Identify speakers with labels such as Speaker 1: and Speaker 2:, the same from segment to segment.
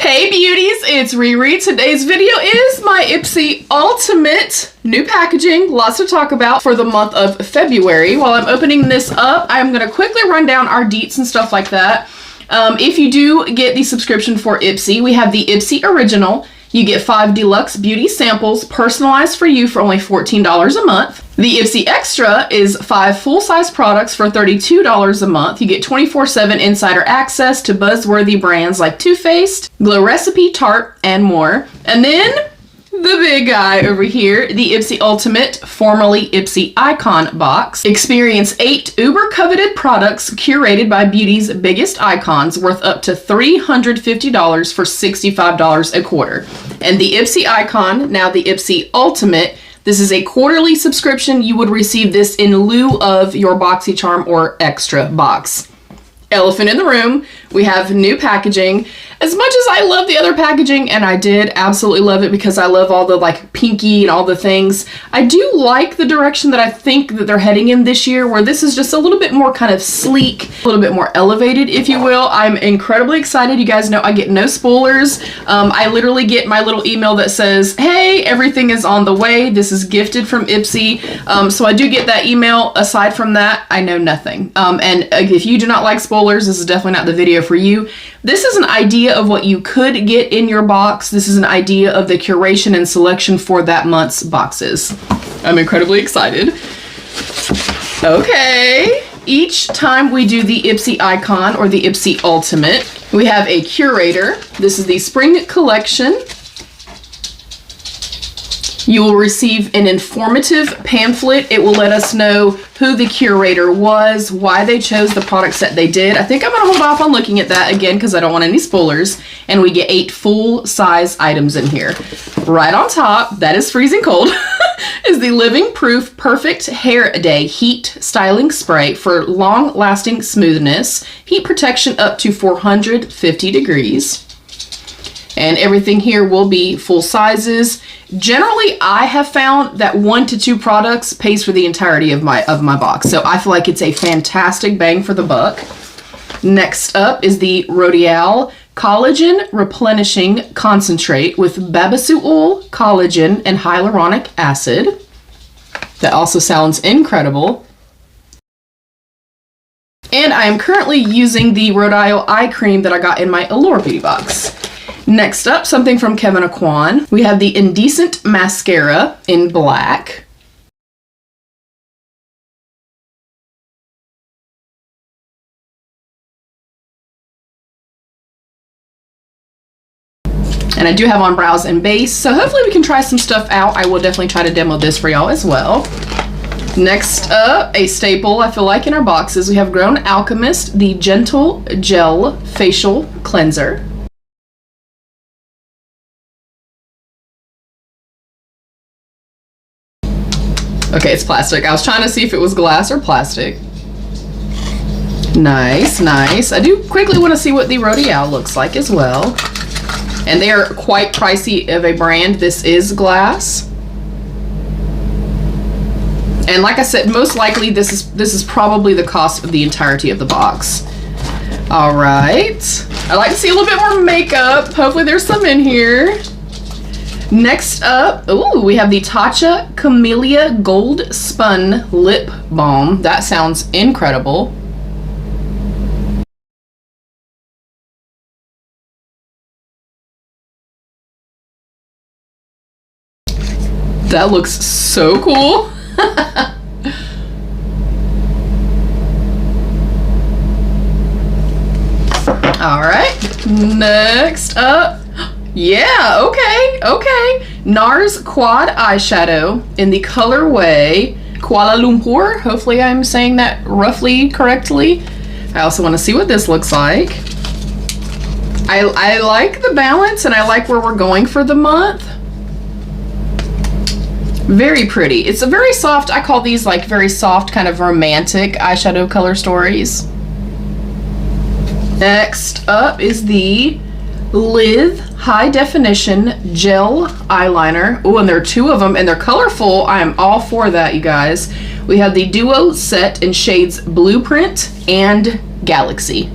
Speaker 1: Hey beauties, it's Riri. Today's video is my Ipsy Ultimate new packaging. Lots to talk about for the month of February. While I'm opening this up, I'm going to quickly run down our deets and stuff like that. If you do get the subscription for Ipsy, we have the Ipsy Original. You get 5 deluxe beauty samples personalized for you for only $14 a month. The Ipsy Extra is 5 full-size products for $32 a month. You get 24/7 insider access to buzzworthy brands like Too Faced, Glow Recipe, Tarte, and more. And then the big guy over here, the Ipsy Ultimate, formerly Ipsy Icon box. Experience 8 uber coveted products curated by beauty's biggest icons worth up to $350 for $65 a quarter. And the Ipsy Icon, now the Ipsy Ultimate, this is a quarterly subscription. You would receive this in lieu of your BoxyCharm or Extra box. Elephant in the room, we have new packaging. As much as I love the other packaging, and I did absolutely love it because I love all the like pinky and all the things, I do like the direction that I think that they're heading in this year, where this is just a little bit more kind of sleek, a little bit more elevated, if you will. I'm incredibly excited. You guys know I get no spoilers. I literally get my little email that says, hey, everything is on the way. This is gifted from Ipsy. So I do get that email. Aside from that, I know nothing. And if you do not like spoilers, this is definitely not the video for you. This is an idea of what you could get in your box. This is an idea of the curation and selection for that month's boxes. I'm incredibly excited. Okay, each time we do the Ipsy Icon or the Ipsy Ultimate, we have a curator. This is the spring collection. You will receive an informative pamphlet. It will let us know who the curator was, why they chose the products that they did. I think I'm gonna hold off on looking at that again because I don't want any spoilers. And we get 8 full-size items in here. Right on top, that is freezing cold, is the Living Proof Perfect Hair Day Heat Styling Spray for long-lasting smoothness, heat protection up to 450 degrees. And everything here will be full sizes. Generally, I have found that 1 to 2 products pays for the entirety of my box. So I feel like it's a fantastic bang for the buck. Next up is the L'Oreal Collagen Replenishing Concentrate with Babasu oil, collagen, and hyaluronic acid. That also sounds incredible. And I am currently using the Rhode Isle eye cream that I got in my Allure Beauty box. Next up, something from Kevyn Aucoin. We have the Indecent Mascara in black. And I do have on brows and base, so hopefully we can try some stuff out. I will definitely try to demo this for y'all as well. Next up, a staple I feel like in our boxes, we have Grown Alchemist, the Gentle Gel Facial Cleanser. Okay, it's plastic. I was trying to see if it was glass or plastic. Nice, nice. I do quickly want to see what the L'Oreal looks like as well. And they are quite pricey of a brand. This is glass. And like I said, most likely this is probably the cost of the entirety of the box. All right. I like to see a little bit more makeup. Hopefully there's some in here. Next up, ooh, we have the Tatcha Camellia Gold Spun Lip Balm. That sounds incredible. That looks so cool. All right, next up. Yeah, okay. NARS Quad Eyeshadow in the colorway Kuala Lumpur. Hopefully I'm saying that roughly correctly. I also want to see what this looks like. I like the balance and I like where we're going for the month. Very pretty. It's a very soft, I call these like very soft kind of romantic eyeshadow color stories. Next up is the Live High Definition Gel Eyeliner. Oh, and there are 2 of them and they're colorful. I am all for that, you guys. We have the Duo Set in shades Blueprint and Galaxy.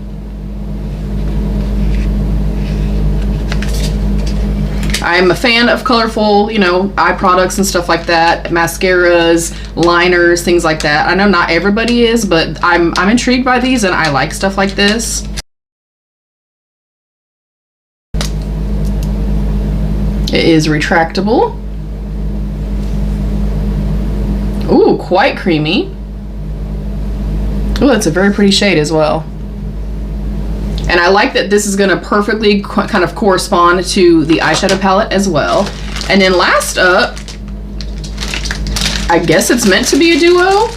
Speaker 1: I'm a fan of colorful, you know, eye products and stuff like that. Mascaras, liners, things like that. I know not everybody is, but I'm intrigued by these and I like stuff like this. It is retractable. Ooh, quite creamy. Ooh, that's a very pretty shade as well. And I like that this is going to perfectly kind of correspond to the eyeshadow palette as well. And then last up, I guess it's meant to be a duo.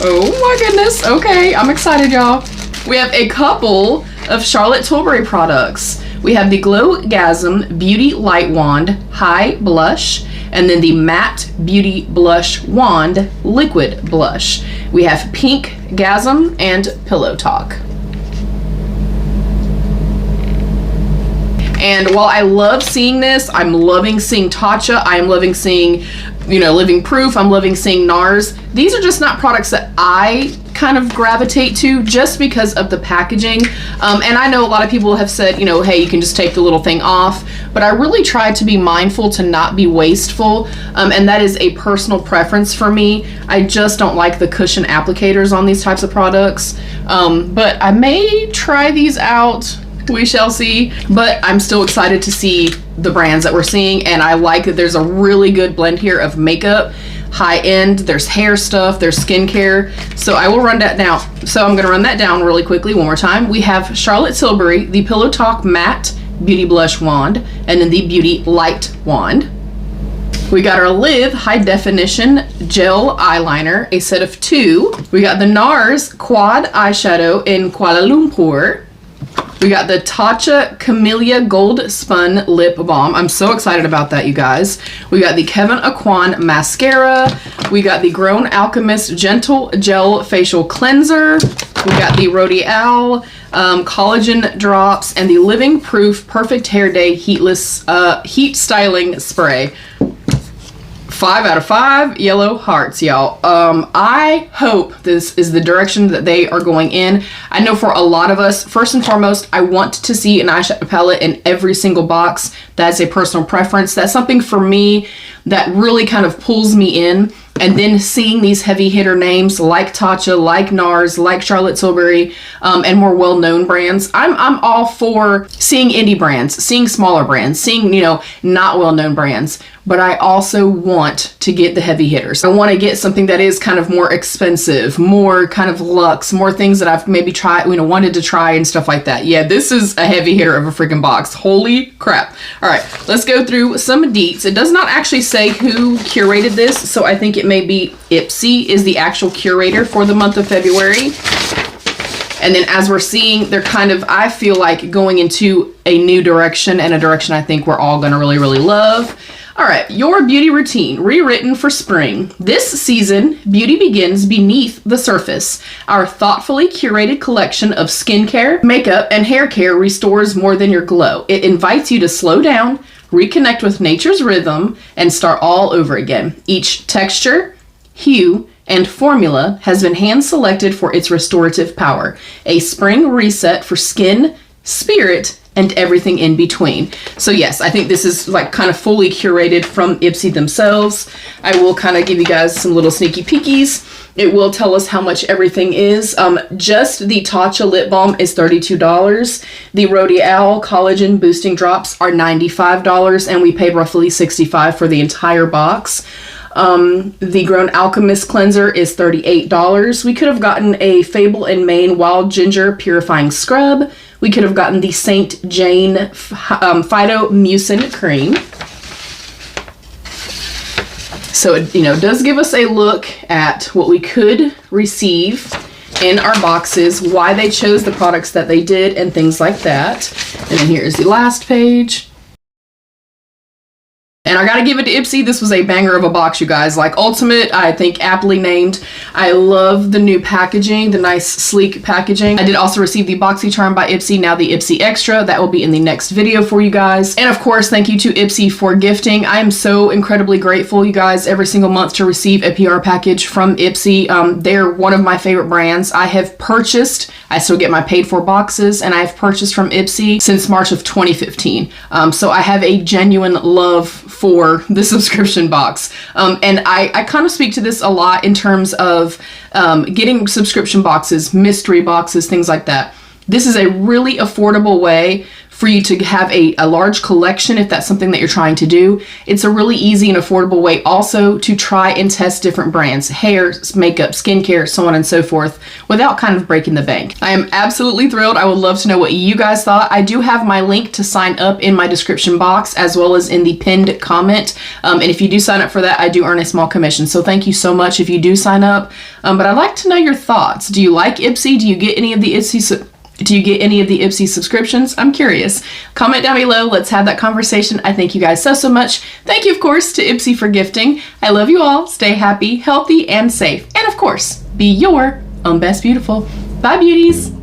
Speaker 1: Oh my goodness. Okay, I'm excited, y'all. We have a couple of Charlotte Tilbury products. We have the Glowgasm Beauty Light Wand High Blush, and then the Matte Beauty Blush Wand Liquid Blush. We have Pink Gasm and Pillow Talk. And while I love seeing this, I'm loving seeing Tatcha, I'm loving seeing, you know, Living Proof, I'm loving seeing NARS. These are just not products that I kind of gravitate to just because of the packaging. And I know a lot of people have said, you know, hey, you can just take the little thing off, but I really try to be mindful to not be wasteful. And that is a personal preference for me. I just don't like the cushion applicators on these types of products. But I may try these out. We shall see, but I'm still excited to see the brands that we're seeing, and I like that there's a really good blend here of makeup, high end, there's hair stuff, there's skincare. So I will run that down. So I'm gonna run that down really quickly one more time. We have Charlotte Tilbury, the Pillow Talk Matte Beauty Blush Wand, and then the Beauty Light Wand. We got our Live High Definition Gel Eyeliner, a set of 2. We got the NARS Quad Eyeshadow in Kuala Lumpur. We got the Tatcha Camellia Gold Spun Lip Balm. I'm so excited about that, you guys. We got the Kevin Aucoin Mascara. We got the Grown Alchemist Gentle Gel Facial Cleanser. We got the L'Oreal Collagen Drops and the Living Proof Perfect Hair Day Heatless Heat Styling Spray. 5 out of 5 yellow hearts, y'all. I hope this is the direction that they are going in. I know for a lot of us, first and foremost, I want to see an eyeshadow palette in every single box. That's a personal preference. That's something for me that really kind of pulls me in. And then seeing these heavy hitter names like Tatcha, like NARS, like Charlotte Tilbury, and more well-known brands. I'm all for seeing indie brands, seeing smaller brands, seeing, you know, not well-known brands. But I also want to get the heavy hitters. I want to get something that is kind of more expensive, more kind of luxe, more things that I've maybe tried, you know, wanted to try and stuff like that. Yeah, this is a heavy hitter of a freaking box. Holy crap. All right, let's go through some deets. It does not actually say who curated this, so I think it may be Ipsy is the actual curator for the month of February. And then as we're seeing, they're kind of, I feel like, going into a new direction, and a direction I think we're all gonna really, really love. All right, your beauty routine, rewritten for spring. This season, beauty begins beneath the surface. Our thoughtfully curated collection of skincare, makeup, and hair care restores more than your glow. It invites you to slow down, reconnect with nature's rhythm, and start all over again. Each texture, hue, and formula has been hand-selected for its restorative power. A spring reset for skin, spirit, and everything in between. So yes, I think this is like kind of fully curated from Ipsy themselves. I will kind of give you guys some little sneaky peekies. It will tell us how much everything is. Just the Tatcha lip balm is $32. The L'Oreal Collagen Boosting Drops are $95, and we paid roughly $65 for the entire box. The Grown Alchemist Cleanser is $38. We could have gotten a Fable and Mane Wild Ginger Purifying Scrub. We could have gotten the St. Jane Phytomucin Cream. So it, you know, does give us a look at what we could receive in our boxes, why they chose the products that they did, and things like that. And then here's the last page. And I gotta give it to Ipsy. This was a banger of a box, you guys. Like, ultimate, I think aptly named. I love the new packaging, the nice sleek packaging. I did also receive the BoxyCharm by Ipsy, now the Ipsy Extra. That will be in the next video for you guys. And of course, thank you to Ipsy for gifting. I am so incredibly grateful, you guys, every single month to receive a PR package from Ipsy. They're one of my favorite brands. I have purchased I still get my paid for boxes, and I've purchased from Ipsy since March of 2015. So I have a genuine love for the subscription box. And I kind of speak to this a lot in terms of getting subscription boxes, mystery boxes, things like that. This is a really affordable way for you to have a large collection if that's something that you're trying to do. It's a really easy and affordable way also to try and test different brands, hair, makeup, skincare, so on and so forth, without kind of breaking the bank. I am absolutely thrilled. I would love to know what you guys thought. I do have my link to sign up in my description box as well as in the pinned comment. And if you do sign up for that, I do earn a small commission. So thank you so much if you do sign up. But I'd like to know your thoughts. Do you like Ipsy? Do you get any of the Ipsy subscriptions? I'm curious. Comment down below. Let's have that conversation. I thank you guys so much. Thank you, of course, to Ipsy for gifting. I love you all. Stay happy, healthy, and safe. And of course, be your own best beautiful. Bye, beauties.